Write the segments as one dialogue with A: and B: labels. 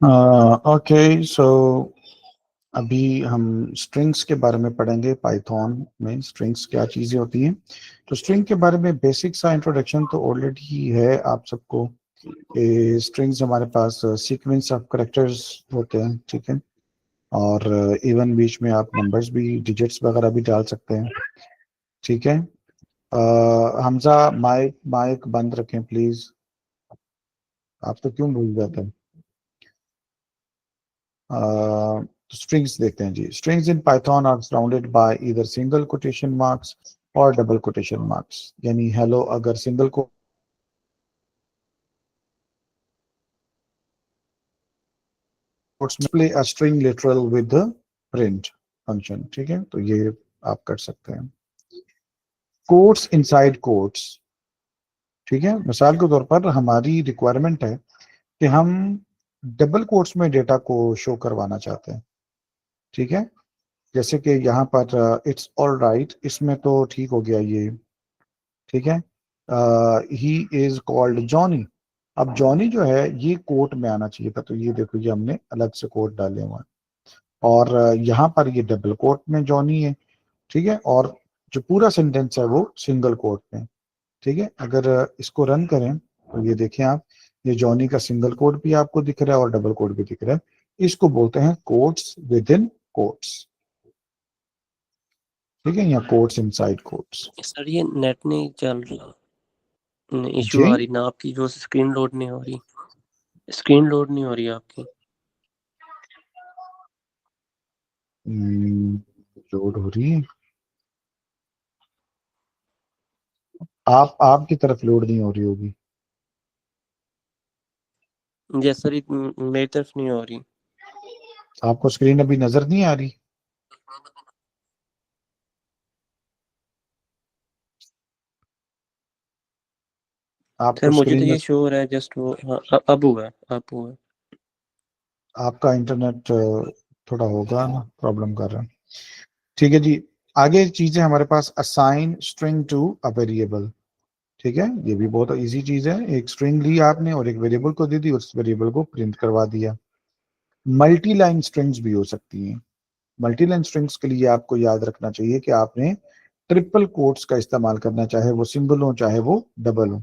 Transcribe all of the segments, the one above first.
A: Okay so अभी हम strings के बारे में पढ़ेंगे। पाइथन में स्ट्रिंग्स क्या चीज़ें होती हैं। तो स्ट्रिंग के बारे में बेसिक सा इंट्रोडक्शन तो ऑलरेडी है आप सबको। स्ट्रिंग्स हमारे पास सीक्वेंस ऑफ करेक्टर्स होते हैं, ठीक है। और इवन बीच में आप नंबर्स भी, डिजिट्स वगैरह भी डाल सकते हैं, ठीक है। हमजा माइक माइक बंद रखें प्लीज। आप तो क्यों भूल जाते हैं। स्ट्रिंग्स देखते हैं जी। Strings in Python are surrounded by either single quotation marks और डबल कोटेशन मार्क्स। यानी हेलो अगर सिंगल कोट्स में, play a string literal with the print function, ठीक है। तो ये आप कर सकते हैं। कोट्स इनसाइड कोट्स, ठीक है। मिसाल के तौर पर हमारी रिक्वायरमेंट है कि हम डबल कोट्स में डेटा को शो करवाना चाहते हैं, ठीक है। जैसे कि यहाँ पर इट्स ऑल राइट, इसमें तो ठीक हो गया ये, ठीक है। He is called Johnny. अब जॉनी जो है ये कोट में आना चाहिए था, तो ये देखो ये हमने अलग से कोट डाले हुए हैं। और यहाँ पर ये डबल कोट में जॉनी है, ठीक है। और जो पूरा सेंटेंस है वो सिंगल कोट में, ठीक है। अगर इसको रन करें तो ये देखें आप, ये जॉनी का सिंगल कोट भी आपको दिख रहा है और डबल कोट भी दिख रहा है। इसको बोलते हैं कोट्स विद इन कोट्स, ठीक है, या कोट्स इनसाइड कोट्स।
B: सर ये नेट नहीं चल रहा, इशू
A: जी
B: आ रही ना आपकी, जो स्क्रीन लोड नहीं हो रही, स्क्रीन लोड नहीं हो रही आपकी।
A: लोड हो रही है। आप आपकी तरफ लोड नहीं हो रही होगी।
B: जैसे सर मेरी तरफ नहीं हो रही।
A: आपको स्क्रीन अभी नजर नहीं आ रही।
B: सर
A: आपको
B: मुझे तो
A: स्क्रीन
B: ये
A: में
B: शो हो रहा है जस्ट वो, हाँ, अब हुआ है, अब हुआ है।
A: आपका इंटरनेट थोड़ा होगा ना, प्रॉब्लम कर रहा है, ठीक है जी। आगे चीजें हमारे पास, assign string to a variable, ठीक है। ये भी बहुत इजी चीज है। एक स्ट्रिंग ली आपने और एक वेरिएबल को दे दी, उस वेरिएबल को प्रिंट करवा दिया। मल्टी लाइन स्ट्रिंग्स भी हो सकती हैं। मल्टी लाइन स्ट्रिंग्स के लिए आपको याद रखना चाहिए कि आपने ट्रिपल कोट्स का इस्तेमाल करना, चाहे वो सिंगल हो चाहे वो डबल हो,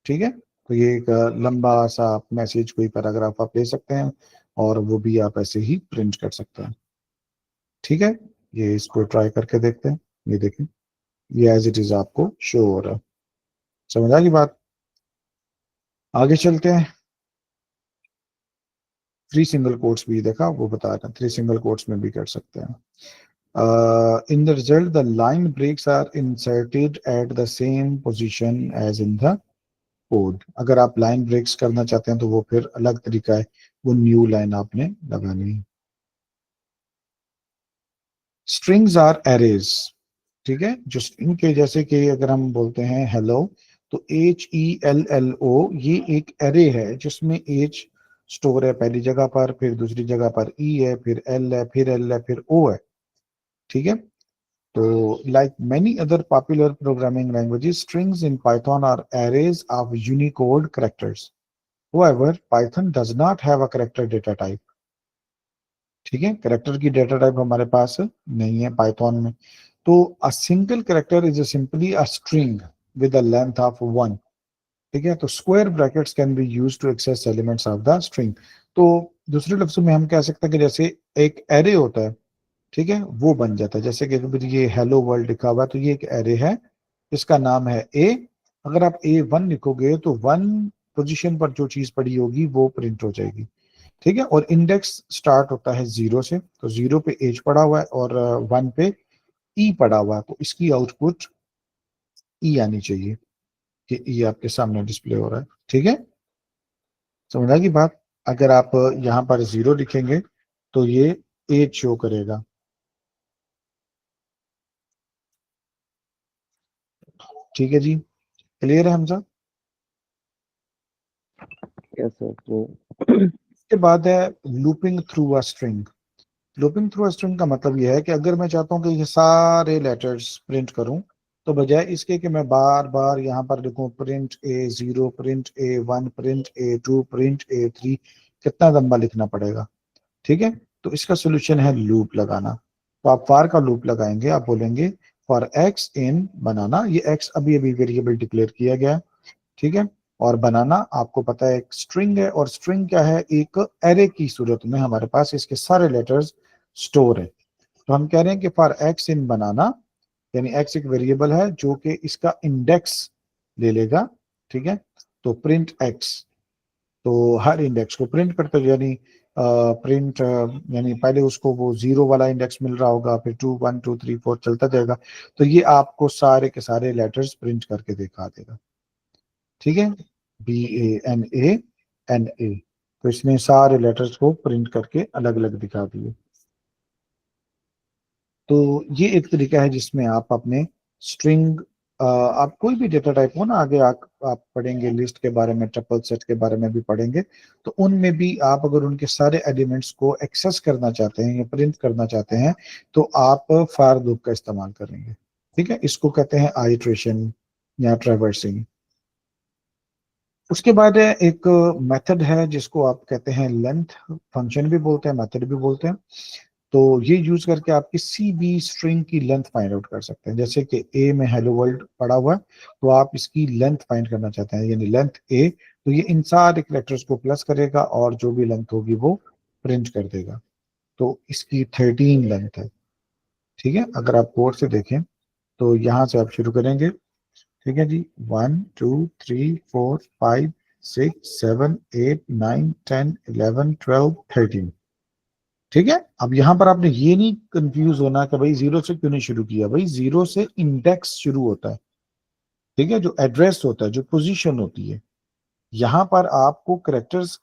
A: ठीक है। तो ये एक लंबा सा मैसेज, कोई पैराग्राफ आप ले सकते हैं और वो भी आप ऐसे ही प्रिंट कर सकते हैं, ठीक है। ये इसको ट्राई करके देखते हैं। ये देखें, ये एज इट इज आपको शो हो रहा है। समझ आ गई बात। आगे चलते हैं। थ्री सिंगल कोट्स भी देखा, वो बता रहे हैं थ्री सिंगल कोट्स में भी कर सकते हैं। In the result, the line breaks are inserted at the same position as in the code. अगर आप लाइन ब्रेक्स करना चाहते हैं तो वो फिर अलग तरीका है, वो न्यू लाइन आपने लगानी है। स्ट्रिंग्स आर एरेज, ठीक है। जो स्ट्रिंग के, जैसे कि अगर हम बोलते हैं हेलो, तो HELLO, ये एक एरे है जिसमें H स्टोर है पहली जगह पर, फिर दूसरी जगह पर E है, फिर L है, फिर L है, फिर O है, ठीक है। तो like many other popular programming languages, strings in Python are arrays of Unicode characters. However, Python does not have a character data type. ठीक है, कैरेक्टर की डेटा टाइप हमारे पास नहीं है पाइथन में। तो a single character is simply a string with a length of 1, ठीक है। तो square brackets can be used to access elements of the string. तो दूसरे लफ्जों में हम कह सकते हैं कि जैसे एक एरे होता है, ठीक है, वो बन जाता है। जैसे कि अगर ये हेलो वर्ल्ड लिखा हुआ है तो ये एक एरे है, इसका नाम है ए। अगर आप A1 लिखोगे तो 1 पोजीशन पर जो चीज पड़ी होगी वो प्रिंट हो जाएगी, ठीक है। और इंडेक्स स्टार्ट होता है 0 से, तो 0 पे एज पड़ा हुआ है और 1 पे ई पड़ा हुआ है, तो इसकी आउटपुट ई आनी चाहिए कि ई आपके सामने डिस्प्ले हो रहा है, ठीक है। समझ आ गई बात। अगर आप यहाँ पर 0 लिखेंगे तो ये एज शो करेगा, ठीक है जी। क्लियर है हमजा।
B: Yes sir.
A: इसके बाद है looping through a string. Looping through a string का मतलब यह है कि अगर मैं चाहता हूं कि ये सारे लेटर्स प्रिंट करूं, तो बजाय इसके कि मैं बार बार यहाँ पर लिखूं print A0, print A1, print A2, print A3, कितना लंबा लिखना पड़ेगा, ठीक है। तो इसका सोल्यूशन है लूप लगाना। तो आप फॉर का लूप लगाएंगे, आप बोलेंगे फॉर एक्स इन बनाना, ये एक्स अभी अभी वेरिएबल डिक्लेयर किया गया है, ठीक है। और बनाना आपको पता है एक स्ट्रिंग है, और स्ट्रिंग क्या है, एक एरे की सूरत में हमारे पास इसके सारे लेटर्स स्टोर है। तो हम कह रहे हैं कि फॉर एक्स इन बनाना, यानी एक्स एक वेरिएबल है जो कि इसका इंडेक्स ले लेगा, ठीक है। तो प्रिंट एक्स, तो हर इंडेक्स को प्रिंट करते हैं, यानी प्रिंट यानी पहले उसको वो 0 वाला इंडेक्स मिल रहा होगा, फिर 2 1 2 3 4 चलता जाएगा। तो ये आपको सारे के सारे लेटर्स प्रिंट करके दिखा देगा, ठीक है। BANANA, तो इसने सारे लेटर्स को प्रिंट करके अलग अलग दिखा दिए। तो ये एक तरीका है जिसमें आप अपने स्ट्रिंग, आप कोई भी डेटा टाइप हो ना, आगे आप पढ़ेंगे लिस्ट के बारे में, ट्रिपल सेट के बारे में भी पढ़ेंगे, तो उनमें भी आप अगर उनके सारे एलिमेंट्स को एक्सेस करना चाहते हैं या प्रिंट करना चाहते हैं, तो आप फॉर लूप का इस्तेमाल करेंगे, ठीक है। इसको कहते हैं आइट्रेशन या ट्रैवर्सिंग। उसके बाद एक मेथड है जिसको आप कहते हैं लेंथ, फंक्शन भी बोलते हैं, मेथड भी बोलते हैं। तो ये यूज करके आप किसी भी स्ट्रिंग की लेंथ फाइंड आउट कर सकते हैं। जैसे कि ए में हेलो वर्ल्ड पड़ा हुआ है, तो आप इसकी लेंथ फाइंड करना चाहते हैं, यानी लेंथ ए, तो ये इन सारे कैरेक्टर्स को प्लस करेगा और जो भी लेंथ होगी वो प्रिंट कर देगा। तो इसकी 13 लेंथ है, ठीक है। अगर आप कोड से देखें तो यहाँ से आप शुरू करेंगे, ठीक है जी। 1 2 3 4 5 6 7 8 9 10 11 12 13, ठीक है। अब यहां पर आपने ये नहीं कंफ्यूज होना कि भाई जीरो से क्यों नहीं शुरू किया, भाई जीरो से इंडेक्स शुरू होता है, ठीक है, जो एड्रेस होता है, जो पोजीशन होती है। यहां पर आपको करेक्टर्स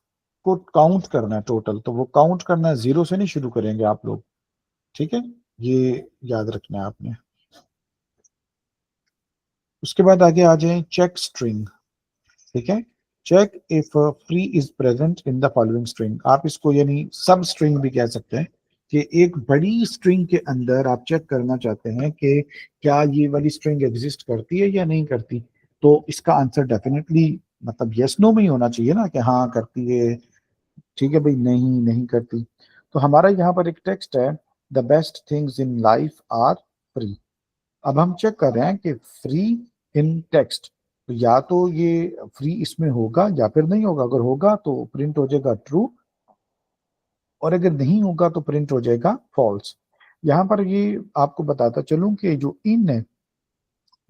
A: को काउंट करना है टोटल, तो वो काउंट करना है, जीरो से नहीं शुरू करेंगे आप लोग, ठीक है। ये याद रखना है आपने। उसके बाद आगे आ जाए चेक स्ट्रिंग, ठीक है। Check if free is present in the following string, आप इसको यानी सब स्ट्रिंग भी कह सकते हैं, कि एक बड़ी स्ट्रिंग के अंदर आप चेक करना चाहते हैं कि क्या ये वाली स्ट्रिंग एग्जिस्ट करती है या नहीं करती। तो इसका आंसर डेफिनेटली मतलब यस नो में ही होना चाहिए ना, कि हाँ करती है, ठीक है भाई, नहीं नहीं करती। तो हमारा यहाँ पर एक टेक्स्ट है, the best things in life are free. अब हम चेक कर रहे हैं कि फ्री इन टेक्स्ट, तो या तो ये फ्री इसमें होगा या फिर नहीं होगा। अगर होगा तो प्रिंट हो जाएगा ट्रू, और अगर नहीं होगा तो प्रिंट हो जाएगा फॉल्स। यहाँ पर ये आपको बताता चलूं कि जो इन है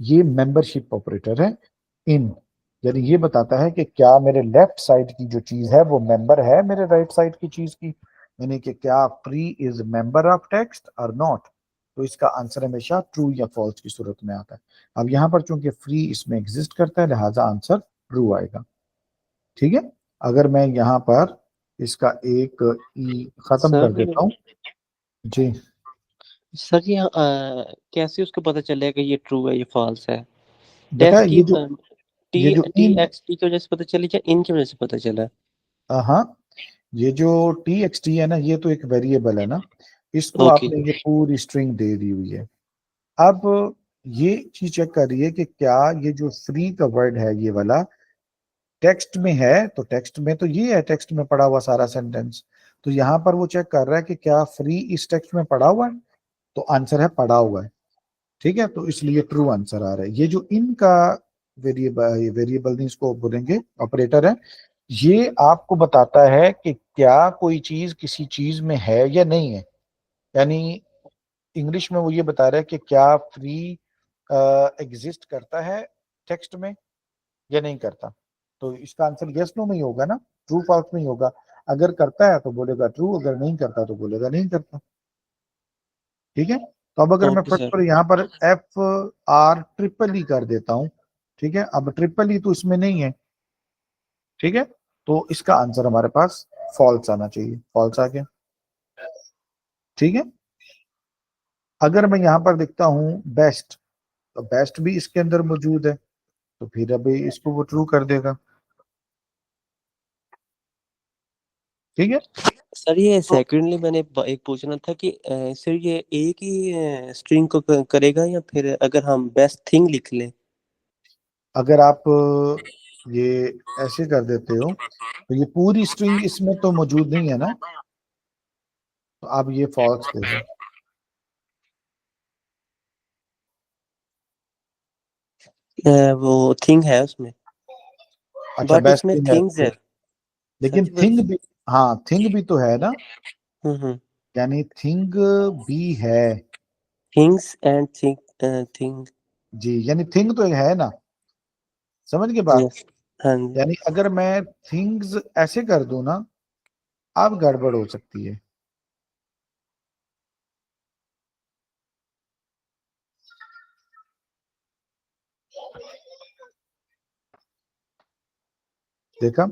A: ये मेंबरशिप ऑपरेटर है। इन यानी ये बताता है कि क्या मेरे लेफ्ट साइड की जो चीज है वो मेंबर है मेरे राइट साइड की चीज की, यानी कि क्या free is member of text और नॉट। तो इसका आंसर हमेशा ट्रू या फॉल्स की सूरत में आता है। अब यहाँ पर चूंकि फ्री इसमें एग्जिस्ट करता है, लिहाजा आंसर ट्रू आएगा, ठीक है। अगर मैं यहाँ पर इसका एक ई खत्म कर
B: सर
A: देता हूँ जी।
B: सर ये कैसे उसको पता चलेगा कि ये ट्रू है ये फॉल्स है?
A: बेटा
B: टेस्ट की टी
A: ये जो
B: टी
A: इन,
B: एक्स टी की वजह से पता चली या इन की वजह से पता चला?
A: हाँ, ये जो TXT है ना, ये तो एक वेरिएबल है ना, इसको
B: ओके।
A: आपने ये पूरी स्ट्रिंग दे दी हुई है। अब ये चीज चेक कर रही है कि क्या ये जो फ्री का वर्ड है ये वाला टेक्स्ट में है, तो टेक्स्ट में तो ये है, टेक्स्ट में पड़ा हुआ सारा सेंटेंस। तो यहाँ पर वो चेक कर रहा है कि क्या फ्री इस टेक्स्ट में पड़ा हुआ है, तो आंसर है पड़ा हुआ है, ठीक है। तो इसलिए ट्रू आंसर आ रहा है। ये जो इनका वेरिएबल नहीं, इसको बोलेंगे ऑपरेटर है, ये आपको बताता है कि क्या कोई चीज किसी चीज में है या नहीं है। यानी इंग्लिश में वो ये बता रहा है कि क्या फ्री एग्जिस्ट करता है टेक्स्ट में या नहीं करता। तो इसका आंसर यस नो में ही होगा ना, ट्रू फॉल्स में ही होगा। अगर करता है तो बोलेगा ट्रू, अगर नहीं करता तो बोलेगा नहीं करता, ठीक है। तो अब अगर मैं
B: ओके
A: फर्स्ट
B: सर।
A: पर यहाँ पर FR ट्रिपल ई कर देता हूँ, ठीक है। अब ट्रिपल ई तो इसमें नहीं है, ठीक है। तो इसका आंसर हमारे पास फॉल्स आना चाहिए, फॉल्स आ गया, ठीक है। अगर मैं यहाँ पर देखता हूँ बेस्ट, तो बेस्ट भी इसके अंदर मौजूद है, तो फिर अभी इसको वो ट्रू कर देगा, ठीक है।
B: सर ये
A: तो
B: सेकंडली मैंने एक पूछना था कि सर ये एक ही स्ट्रिंग को करेगा या फिर अगर हम बेस्ट थिंग लिख लें?
A: अगर आप ये ऐसे कर देते हो तो ये पूरी स्ट्रिंग इसमें तो मौजूद नहीं है ना, तो आप ये फॉल्स दे दो।
B: वो थिंग है उसमें,
A: अच्छा
B: बट
A: बेस्ट
B: उसमें
A: थिंग है
B: थिंग्स है
A: लेकिन
B: सच
A: थिंग
B: बस।
A: भी, हाँ थिंग भी तो है ना,
B: हम्म।
A: यानी थिंग भी है।
B: Things and thing.
A: जी, यानी थिंग तो है ना, समझ के बात।
B: यस। हाँ जी।
A: यानी अगर मैं थिंग्स ऐसे कर दूं ना, अब गड़बड़ हो सकती है। देखा,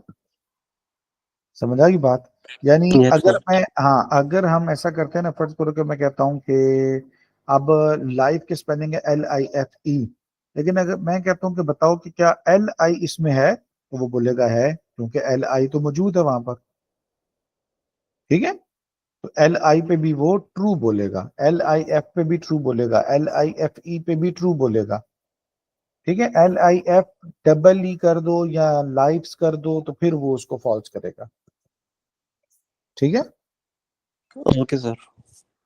A: समझ आई बात। यानी
B: यस
A: अगर
B: सर।
A: मैं, हाँ अगर हम ऐसा करते हैं ना, फर्ज करो कि मैं कहता हूं कि अब लाइफ की स्पेलिंग है LIFE, लेकिन अगर मैं कहता हूं कि बताओ कि क्या LI इसमें है, तो वो बोलेगा है, क्योंकि LI तो मौजूद है वहां पर। ठीक है, तो LI पे भी वो ट्रू बोलेगा, LIF पे भी ट्रू बोलेगा, LIFE पे भी ट्रू बोलेगा। ठीक है, LIF डबल ई कर दो या लाइफ्स कर दो तो फिर वो उसको फॉल्स करेगा। ठीक है,
B: ओके सर।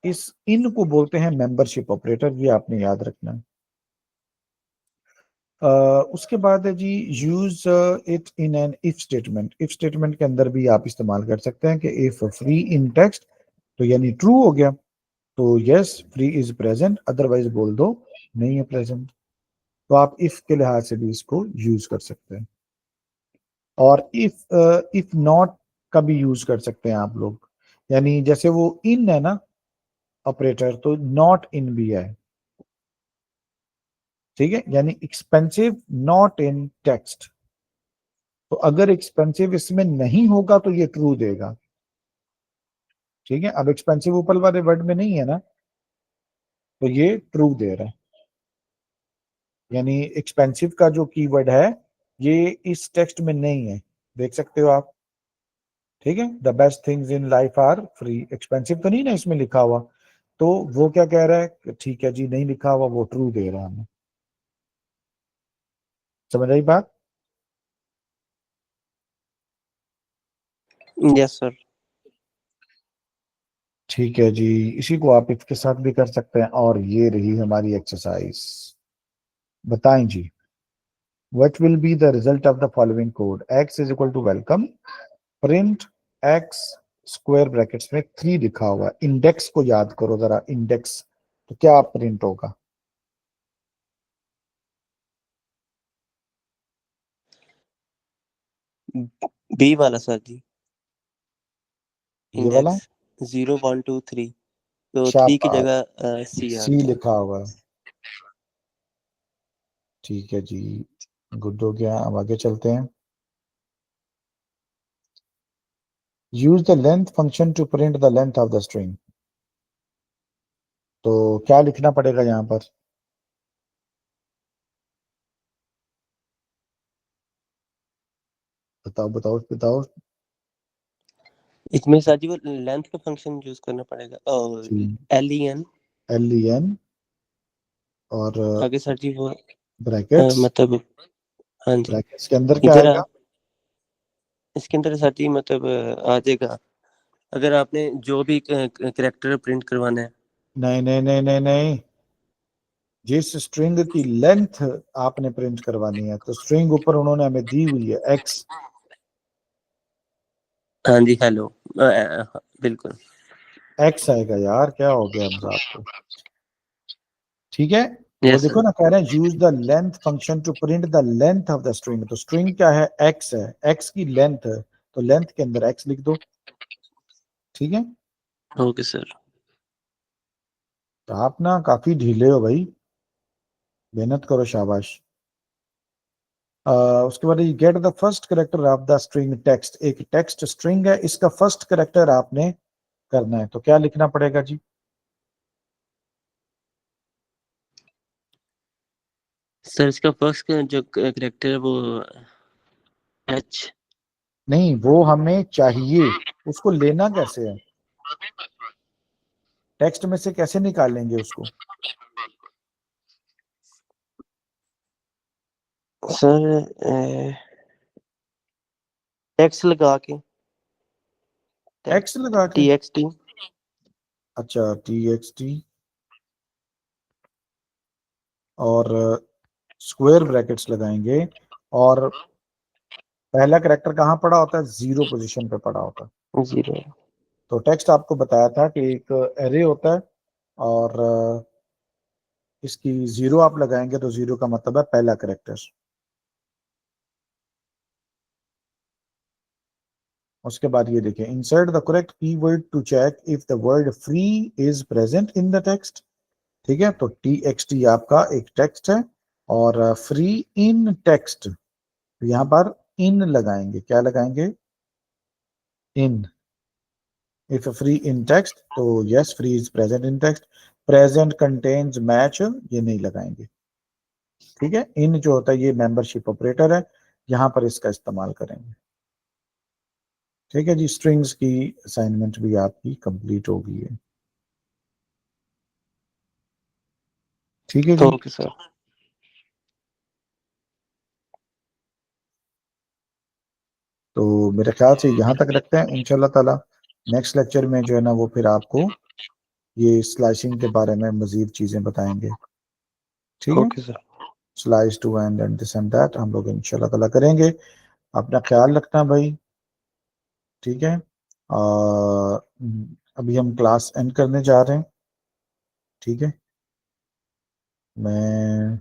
A: इस इन को बोलते हैं मेंबरशिप ऑपरेटर, ये आपने याद रखना है। उसके बाद है जी, use it in an if statement. If statement के अंदर भी आप इस्तेमाल कर सकते हैं कि इफ फ्री इन टेक्स्ट, तो यानी ट्रू हो गया तो yes free is present, otherwise बोल दो नहीं है प्रेजेंट। तो आप इफ के लिहाज से भी इसको यूज कर सकते हैं। और इफ नॉट का भी यूज कर सकते हैं आप लोग, यानी जैसे वो इन है ना ऑपरेटर, तो नॉट इन भी है। ठीक है, यानी एक्सपेंसिव नॉट इन टेक्स्ट, तो अगर एक्सपेंसिव इसमें नहीं होगा तो ये ट्रू देगा। ठीक है, अब एक्सपेंसिव ऊपर वाले वर्ड में नहीं है ना, तो ये ट्रू दे रहा है। यानी एक्सपेंसिव का जो कीवर्ड है ये इस टेक्स्ट में नहीं है, देख सकते हो आप। ठीक है, the best things in life are free, expensive तो नहीं ना इसमें लिखा हुआ, तो वो क्या कह रहा है कि ठीक है जी, नहीं लिखा हुआ, वो ट्रू दे रहा है हमें। समझ आई बात।
B: Yes sir.
A: ठीक है जी, इसी को आप इसके साथ भी कर सकते हैं। और ये रही हमारी एक्सरसाइज, बताएं जी, what will be the result of the following code. x is equal to welcome, print x square brackets में 3 लिखा हुआ है। इंडेक्स को याद करो जरा, इंडेक्स तो क्या प्रिंट होगा।
B: बी वाला सर जी।
A: ये वाला,
B: इंडेक्स 0 1 2 3, तो 3 की
A: शाबाश,
B: जगह सी आ
A: सी
B: गया।
A: लिखा हुआ है। ठीक है जी, गुड हो गया। अब आगे चलते हैं। Use the length function to print the length of the string, तो क्या लिखना पड़ेगा यहाँ पर। बताओ बताओ बताओ।
B: इसमें सर जी वो लेंथ का फंक्शन यूज करना पड़ेगा, LEN।
A: LEN और
B: आगे सर जी वो
A: ब्रैकेट्स,
B: मतलब, हाँ जी।
A: ब्रैकेट्स के अंदर क्या
B: इधर
A: आएगा।
B: इसके अंदर सर जी मतलब आ जाएगा, अगर आपने जो भी करेक्टर प्रिंट करवाना है।
A: नहीं नहीं नहीं नहीं नहीं, जिस स्ट्रिंग की लेंथ आपने प्रिंट करवानी है, तो स्ट्रिंग ऊपर उन्होंने हमें दी हुई है x,
B: हाँ जी हेलो, बिल्कुल।
A: x आएगा यार, क्या हो गया अब आपको। ठीक है, वो
B: यस
A: देखो
B: सर।
A: ना, कह रहे हैं use the length function to print the length of the string, तो स्ट्रिंग क्या है, x है, x की लेंथ है, तो लेंथ के अंदर x लिख दो। ठीक है,
B: ओके सर।
A: तो आप ना काफी ढीले हो भाई, मेहनत करो, शाबाश। उसके बाद get the first character of the string text, एक टेक्स्ट स्ट्रिंग है, इसका फर्स्ट करेक्टर आपने करना है, तो क्या लिखना पड़ेगा जी।
B: सर इसका फर्स्ट जो करेक्टर है वो H।
A: नहीं, वो हमें चाहिए, उसको लेना कैसे है, टेक्स्ट में से कैसे निकालेंगे उसको।
B: सर टेक्स्ट लगा के,
A: एक्स लगा के,
B: TXT।
A: अच्छा TXT, और स्क्वायर ब्रैकेट्स लगाएंगे, और पहला कैरेक्टर कहाँ पड़ा होता है, 0 पोजीशन पे पड़ा होता है।
B: 0।
A: तो टेक्स्ट आपको बताया था कि एक एरे होता है, और इसकी 0 आप लगाएंगे तो 0 का मतलब है पहला कैरेक्टर। उसके बाद ये देखिए, insert the correct keyword to check if the word free is present in the text. ठीक है, तो TXT आपका एक टेक्स्ट है, और फ्री इन टेक्स्ट, यहाँ पर इन लगाएंगे, क्या लगाएंगे, इन। इफ फ्री इन टेक्स्ट तो yes, free is present in text. Present contains match, ये नहीं लगाएंगे। ठीक है, इन जो होता है ये मेंबरशिप ऑपरेटर है, यहां पर इसका इस्तेमाल करेंगे। ठीक है जी, स्ट्रिंग्स की असाइनमेंट भी आपकी कंप्लीट हो गई है। ठीक है जी,
B: ओके सर।
A: तो मेरे ख्याल से यहाँ तक रखते हैं, इंशाल्लाह ताला नेक्स्ट लेक्चर में जो है ना वो फिर आपको ये स्लाइसिंग के बारे में मजीद चीजें बताएंगे। ठीक है,
B: okay sir.
A: Slice to end this and that हम लोग इंशाल्लाह ताला करेंगे। अपना ख्याल रखना भाई। ठीक है, अभी हम क्लास एंड करने जा रहे हैं। ठीक है, मैं